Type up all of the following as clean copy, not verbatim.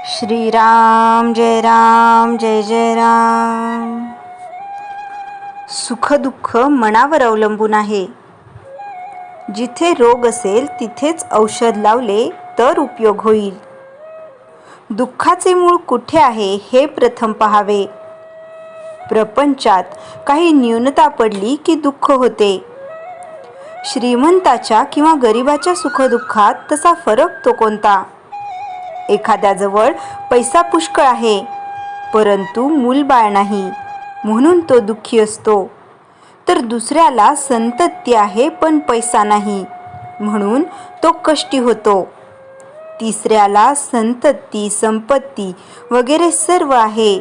श्रीराम जय राम जय जय राम. सुखदुःख मनावर अवलंबून आहे. जिथे रोग असेल तिथेच औषध लावले तर उपयोग होईल. दुःखाचे मूळ कुठे आहे हे प्रथम पहावे. प्रपंचात काही न्यूनता पडली की दुःख होते. श्रीमंताच्या किंवा गरिबाच्या सुखदुःखात तसा फरक तो कोणता? एखाद्याजवळ पैसा पुष्कळ आहे परंतु मूलबाळ नाही म्हणून तो दुःखी असतो, तर दुसऱ्याला संतती आहे पण पैसा नाही म्हणून तो कष्टी होतो. तिसऱ्याला संतती संपत्ती वगैरे सर्व आहे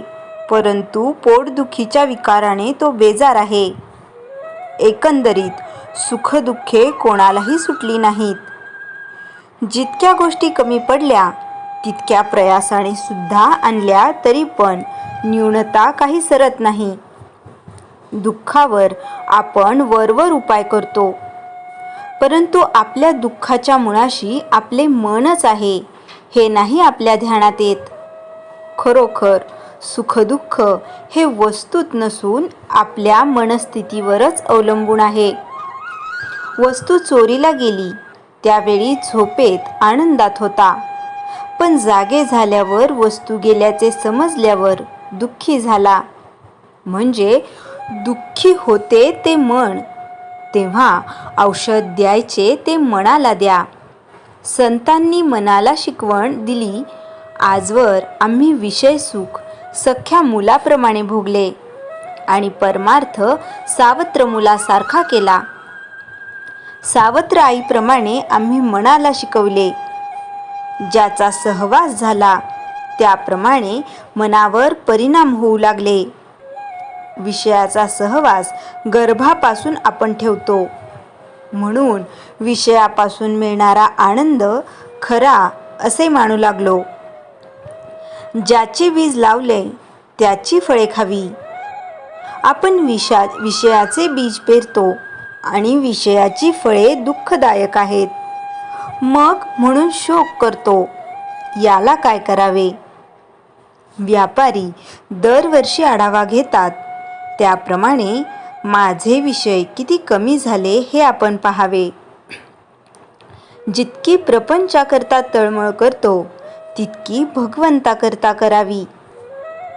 परंतु पोटदुखीच्या विकाराने तो बेजार आहे. एकंदरीत सुखदुःखे कोणालाही सुटली नाहीत. जितक्या गोष्टी कमी पडल्या तितक्या प्रयासाने सुद्धा आणल्या तरी पण न्यूनता काही सरत नाही. दुःखावर आपण वरवर उपाय करतो परंतु आपल्या दुःखाच्या मुळाशी आपले मनच आहे हे नाही आपल्या ध्यानात येत. खरोखर सुखदुःख हे वस्तूत नसून आपल्या मनस्थितीवरच अवलंबून आहे. वस्तू चोरीला गेली त्यावेळी झोपेत आनंदात होता, पण जागे झाल्यावर वस्तू गेल्याचे समजल्यावर दुःखी झाला. म्हणजे दुःखी होते ते मन. तेव्हा औषध द्यायचे ते मनाला द्या. संतांनी मनाला शिकवण दिली. आजवर आम्ही विषय सुख सख्या मुलाप्रमाणे भोगले आणि परमार्थ सावत्र मुलासारखा केला. सावत्र आईप्रमाणे आम्ही मनाला शिकवले. ज्याचा सहवास झाला त्याप्रमाणे मनावर परिणाम होऊ लागले. विषयाचा सहवास गर्भापासून आपण ठेवतो म्हणून विषयापासून मिळणारा आनंद खरा असे मानू लागलो. ज्याचे बीज लावले त्याची फळे खावी. आपण विषयाचे बीज पेरतो आणि विषयाची फळे दुःखदायक आहेत. मग म्हणून शोक करतो. याला काय करावे? व्यापारी दरवर्षी आढावा घेतात त्याप्रमाणे माझे विषय किती कमी झाले हे आपण पाहावे. जितकी प्रपंचाकरता तळमळ करतो तितकी भगवंताकरता करावी.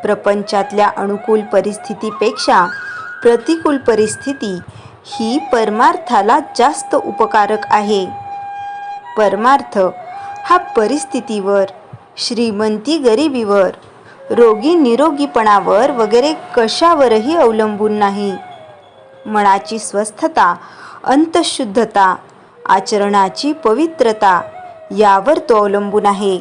प्रपंचातल्या अनुकूल परिस्थितीपेक्षा प्रतिकूल परिस्थिती ही परमार्थाला जास्त उपकारक आहे. परमार्थ हा परिस्थितीवर, श्रीमंती गरिबीवर, रोगी निरोगीपणावर वगैरे कशावरही अवलंबून नाही. मनाची स्वस्थता, अंतःशुद्धता, आचरणाची पवित्रता यावर तो अवलंबून आहे.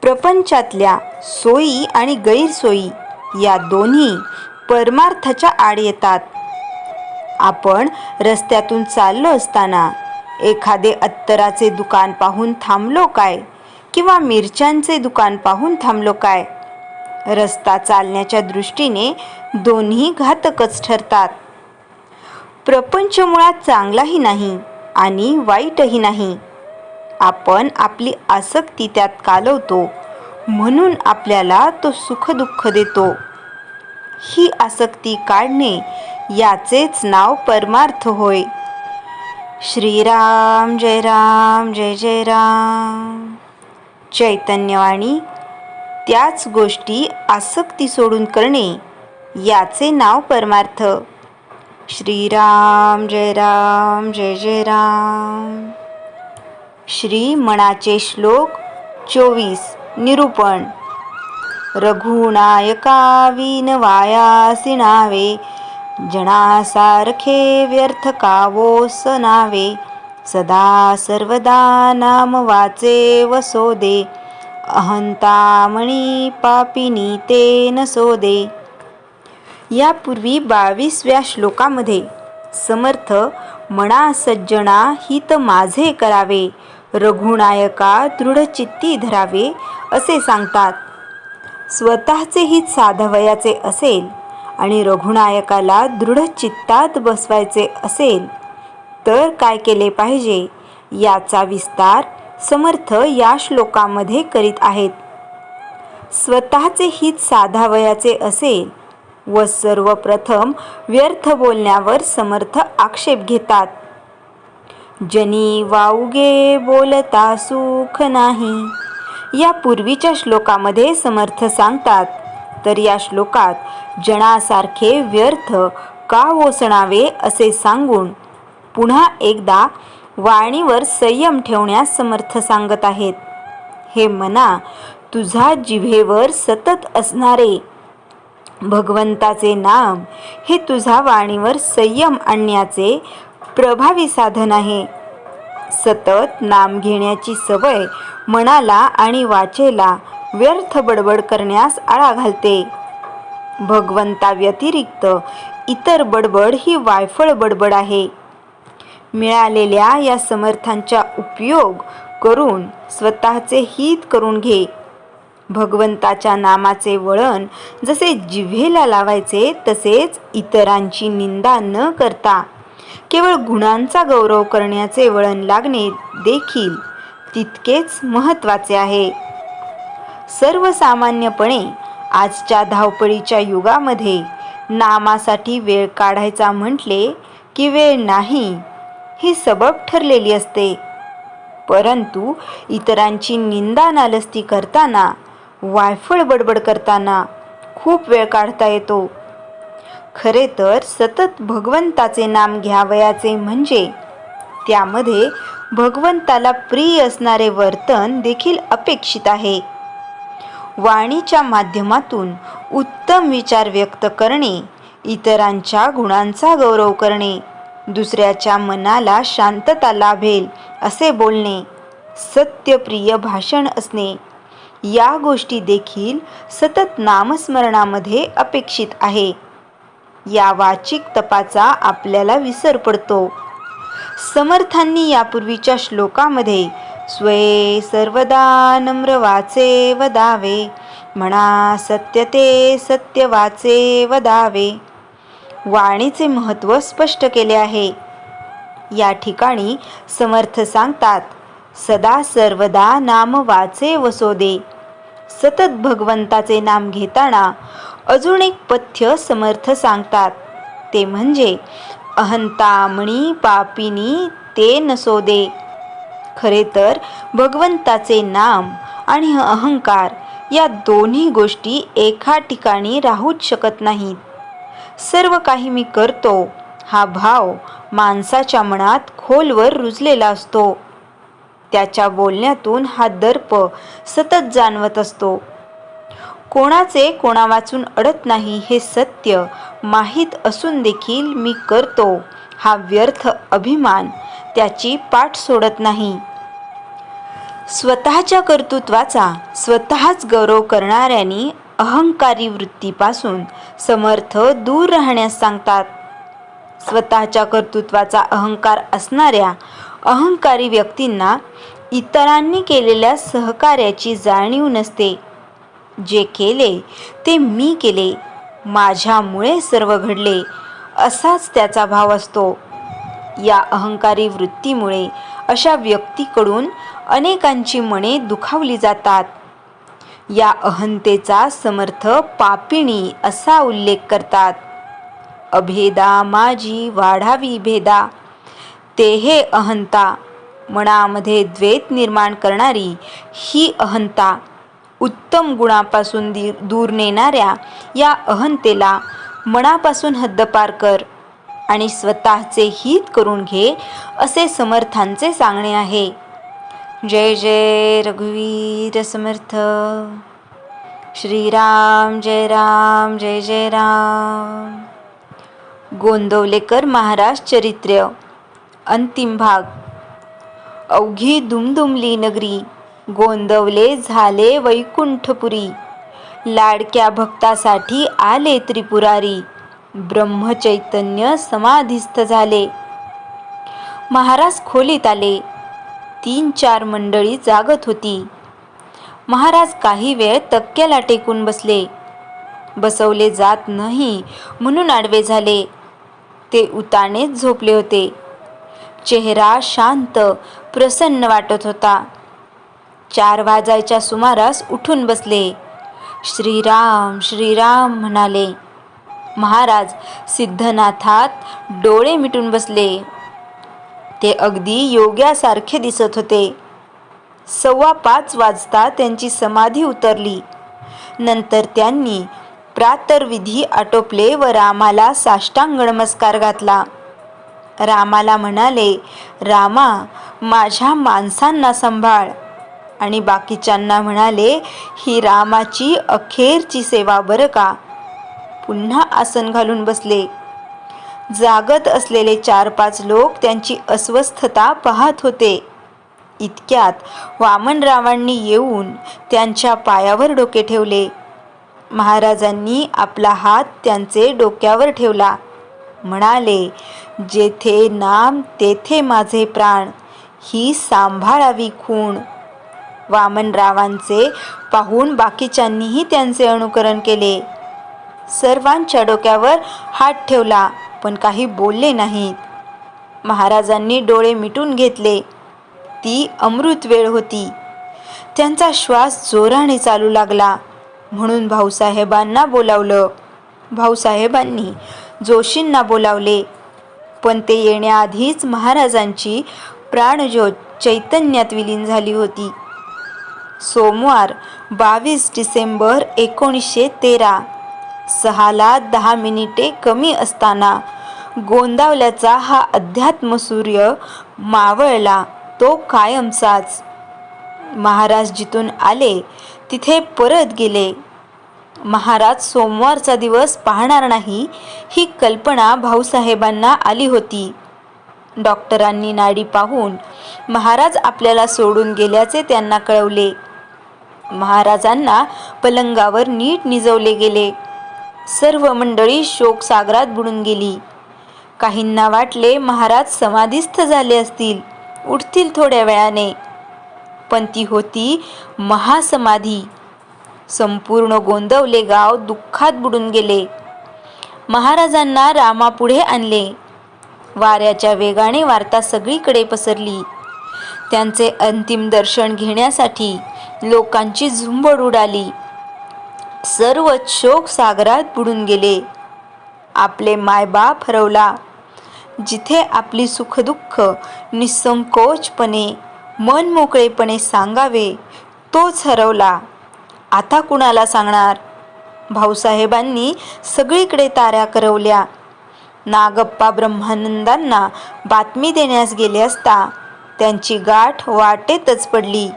प्रपंचातल्या सोयी आणि गैरसोयी या दोन्ही परमार्थाच्या आड येतात. आपण रस्त्यातून चाललो असताना एखादे अत्तराचे दुकान पाहून थांबलो काय किंवा मिरच्यांचे दुकान पाहून थांबलो काय? रस्ता चालण्याच्या दृष्टीने दोन्ही घातकच ठरतात. प्रपंच मुळात चांगलाही नाही आणि वाईटही नाही. आपण आपली आसक्ती त्यात कालवतो म्हणून आपल्याला तो सुखदुःख देतो. ही आसक्ती काढणे याचेच नाव परमार्थ होय. श्रीराम जय राम जय जय राम. चैतन्यवाणी त्याच गोष्टी आसक्ती सोडून करणे याचे नाव परमार्थ. श्रीराम जय राम जय जय राम. श्री मनाचे श्लोक 24 निरूपण. रघुनायका विनवायासी नावे, जनासारखे व्यर्थ कावोस नावे. सदा सर्वदा नाम वाचे वसोदे, अहंतामणी पापिनी ते नसोदे. यापूर्वी 22व्या श्लोकामध्ये समर्थ मना सज्जना हित माझे करावे, रघुनायका दृढचित्ती धरावे असे सांगतात. स्वतःचे हित साधवायचे असेल आणि रघुनायकाला दृढचित्तात बसवायचे असेल तर काय केले पाहिजे याचा विस्तार समर्थ या श्लोकामध्ये करीत आहेत. स्वतःचे हित साधावयाचे असेल व सर्वप्रथम व्यर्थ बोलण्यावर समर्थ आक्षेप घेतात. जनी वाऊगे बोलता सुख नाही, या पूर्वीच्या श्लोकामध्ये समर्थ सांगतात. तर या श्लोकात जनासारखे व्यर्थ का ओसणावे असे सांगून पुन्हा एकदा वाणीवर संयम ठेवण्यास समर्थ सांगत आहेत. हे मना, तुझा जिभेवर सतत असणारे भगवंताचे नाम हे तुझा वाणीवर संयम आणण्याचे प्रभावी साधन आहे. सतत नाम घेण्याची सवय मनाला आणि वाचेला व्यर्थ बडबड करण्यास आळा घालते. भगवंताव्यतिरिक्त इतर बडबड ही वायफळ बडबड आहे. मिळालेल्या या समर्थांचा उपयोग करून स्वतःचे हित करून घे. भगवंताच्या नामाचे वळण जसे जिव्हेला लावायचे तसेच इतरांची निंदा न करता केवळ गुणांचा गौरव करण्याचे वळण लागणे देखील तितकेच महत्त्वाचे आहे. सर्वसामान्यपणे आजच्या धावपळीच्या युगामध्ये नामासाठी वेळ काढायचा म्हटले की वेळ नाही ही सबब ठरलेली असते. परंतु इतरांची निंदा नालस्ती करताना, वायफळ बडबड करताना खूप वेळ काढता येतो. खरे तर सतत भगवंताचे नाम घ्यावयाचे म्हणजे त्यामध्ये भगवंताला प्रिय असणारे वर्तन देखील अपेक्षित आहे. वाणीच्या माध्यमातून उत्तम विचार व्यक्त करणे, इतरांच्या गुणांचा गौरव करणे, दुसऱ्याच्या मनाला शांतता लाभेल असे बोलणे, सत्यप्रिय भाषण असणे, या गोष्टी देखील सतत नामस्मरणामध्ये अपेक्षित आहे. या वाचिक तपाचा आपल्याला विसर पडतो. समर्थांनी यापूर्वीच्या श्लोकामध्ये स्वये सर्वदा नम्र वाचे वदावे, म्हणा सत्य ते सत्य वाचे वदावे, वाणीचे महत्त्व स्पष्ट केले आहे. या ठिकाणी समर्थ सांगतात, सदा सर्वदा नाम वाचे वसोदे. सतत भगवंताचे नाम घेताना अजून एक पथ्य समर्थ सांगतात, ते म्हणजे अहंता मणी पापिनी ते नसोदे. खरे तर भगवंताचे नाम आणि अहंकार या दोन्ही गोष्टी एका ठिकाणी राहूच शकत नाहीत. सर्व काही मी करतो हा भाव माणसाच्या मनात खोलवर रुजलेला असतो. त्याच्या बोलण्यातून हा दर्प सतत जाणवत असतो. कोणाचे कोणा वाचून अडत नाही हे सत्य माहीत असून देखील मी करतो हा व्यर्थ अभिमान त्याची पाठ सोडत नाही. स्वतःच्या कर्तृत्वाचा स्वतःच गौरव करणाऱ्यांनी अहंकारी वृत्तीपासून समर्थ दूर राहण्यास सांगतात. स्वतःच्या कर्तृत्वाचा अहंकार असणाऱ्या अहंकारी व्यक्तींना इतरांनी केलेल्या सहकार्याची जाणीव नसते. जे केले ते मी केले, माझ्यामुळे सर्व घडले असाच त्याचा भाव असतो. या अहंकारी वृत्तीमुळे अशा व्यक्तीकडून अनेकांची मने दुखावली जातात. या अहंतेचा समर्थ पापिणी असा उल्लेख करतात. अभेदा माझी वाढावी भेदा, ते हे अहंता. मनामध्ये द्वेष निर्माण करणारी ही अहंता. उत्तम गुणापासून दूर नेणाऱ्या या अहंतेला मनापासून हद्दपार कर आणि स्वतःचे हित करून घे असे समर्थांचे सांगणे आहे. जय जय रघुवीर समर्थ. श्रीराम जय राम जय जय राम. गोंदवलेकर महाराज चरित्र अंतिम भाग. अवघी दुमदुमली नगरी, गोंदवले झाले वैकुंठपुरी. लाडक्या भक्तासाठी आले त्रिपुरारी, ब्रह्मचैतन्य समाधिस्थ झाले. महाराज खोलीत आले. 3-4 मंडळी जागत होती. महाराज काही वेळ तक्क्याला टेकून बसले. बसवले जात नाही म्हणून आडवे झाले. ते उतानेच झोपले होते. चेहरा शांत प्रसन्न वाटत होता. 4 वाजायच्या सुमारास उठून बसले. श्रीराम श्रीराम म्हणाले. महाराज सिद्धनाथात डोळे मिटून बसले. ते अगदी योग्यासारखे दिसत होते. 5:15 वाजता त्यांची समाधी उतरली. नंतर त्यांनी प्रातर्विधी आटोपले व रामाला साष्टांग नमस्कार घातला. रामाला म्हणाले, रामा, माझ्या माणसांना सांभाळ. आणि बाकीच्यांना म्हणाले, ही रामाची अखेरची सेवा बरं का. पुन्हा आसन घालून बसले. जागत असलेले 4-5 लोक त्यांची अस्वस्थता पाहत होते. इतक्यात वामनरावांनी येऊन त्यांच्या पायावर डोके ठेवले. महाराजांनी आपला हात त्यांचे डोक्यावर ठेवला. म्हणाले, जेथे नाम तेथे माझे प्राण, ही सांभाळावी खूण. वामनरावांचे पाहून बाकीच्यांनीही त्यांचे अनुकरण केले. सर्वांच्या डोक्यावर हात ठेवला, पण काही बोलले नाहीत. महाराजांनी डोळे मिटून घेतले. ती अमृत वेळ होती. त्यांचा श्वास जोराने चालू लागला. म्हणून भाऊसाहेबांना बोलावलं. भाऊसाहेबांनी जोशींना बोलावले. पण ते येण्याआधीच महाराजांची प्राणज्योत चैतन्यात विलीन झाली होती. सोमवार 22 डिसेंबर 1913 6:10 कमी असताना गोंदावल्याचा हा अध्यात्मसूर्य मावळला, तो कायमचाच. महाराज जिथून आले तिथे परत गेले. महाराज सोमवारचा दिवस पाहणार नाही, ही कल्पना भाऊसाहेबांना आली होती. डॉक्टरांनी नाडी पाहून महाराज आपल्याला सोडून गेल्याचे त्यांना कळवले. महाराजांना पलंगावर नीट निजवले गेले. सर्व मंडळी शोकसागरात बुडून गेली. काहींना वाटले महाराज समाधीस्थ झाले असतील, उठतील थोड्या वेळाने. पण ती होती महासमाधी. संपूर्ण गोंदवले गाव दुःखात बुडून गेले. महाराजांना रामापुढे आणले. वाऱ्याच्या वेगाने वार्ता सगळीकडे पसरली. त्यांचे अंतिम दर्शन घेण्यासाठी लोकांची झुंबड उडाली. सर्व शोक सागरात बुडून गेले. आपले मायबाप हरवला. जिथे आपली सुखदुःख निसंकोचपणे मनमोकळेपणे सांगावे, तोच हरवला. आता कुणाला सांगणार. भाऊसाहेबांनी सगळीकडे ताऱ्या करवल्या. नागप्पा ब्रह्मानंदांना बातमी देण्यास गेले असता त्यांची गाठ वाटेतच पडली.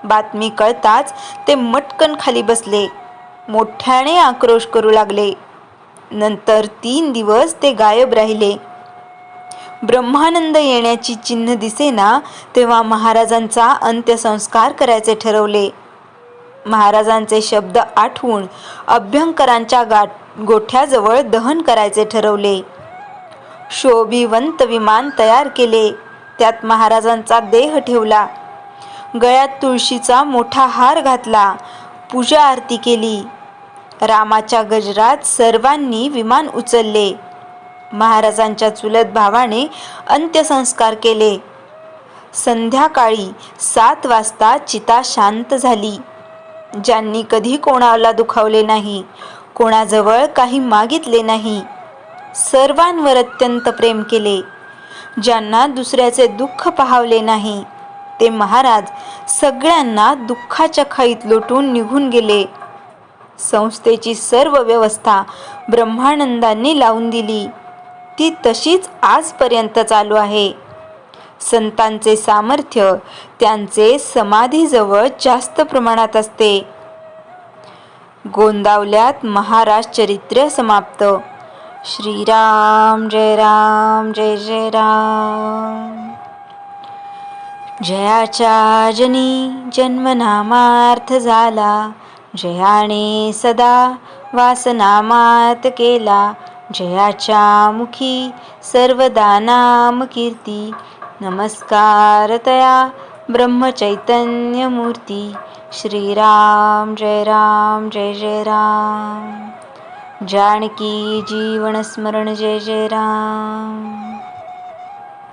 बातमी कळताच ते मटकन खाली बसले. मोठ्याने आक्रोश करू लागले. नंतर 3 दिवस ते गायब राहिले. ब्रह्मानंद येण्याची चिन्ह दिसेना, तेव्हा महाराजांचा अंत्यसंस्कार करायचे ठरवले. महाराजांचे शब्द आठवून अभ्यंकरांच्या गोठ्याजवळ दहन करायचे ठरवले. शोभिवंत विमान तयार केले. त्यात महाराजांचा देह ठेवला. गळ्यात तुळशीचा मोठा हार घातला. पूजा आरती केली. रामाच्या गजरात सर्वांनी विमान उचलले. महाराजांच्या चुलत भावाने अंत्यसंस्कार केले. संध्याकाळी 7 वाजता चिता शांत झाली. ज्यांनी कधी कोणाला दुखावले नाही, कोणाजवळ काही मागितले नाही, सर्वांवर अत्यंत प्रेम केले, ज्यांना दुसऱ्याचे दुःख पाहावले नाही, ते महाराज सगळ्यांना दुःखाच्या खाईत लोटून निघून गेले. संस्थेची सर्व व्यवस्था ब्रह्मानंदांनी लावून दिली. ती तशीच आजपर्यंत चालू आहे. संतांचे सामर्थ्य त्यांचे समाधीजवळ जास्त प्रमाणात असते. गोंदावल्यात महाराज चरित्र समाप्त. श्रीराम जय राम जय जय राम. जयाच्या जनी जन्मनामार्थ झाला, जयाने सदा वासनामात केला. जयाच्या मुखी सर्वदा नाम कीर्ती, नमस्कार तया ब्रह्मचैतन्य मूर्ती. श्रीराम जय राम जय जय राम. जानकी जीवन स्मरण जय जय राम.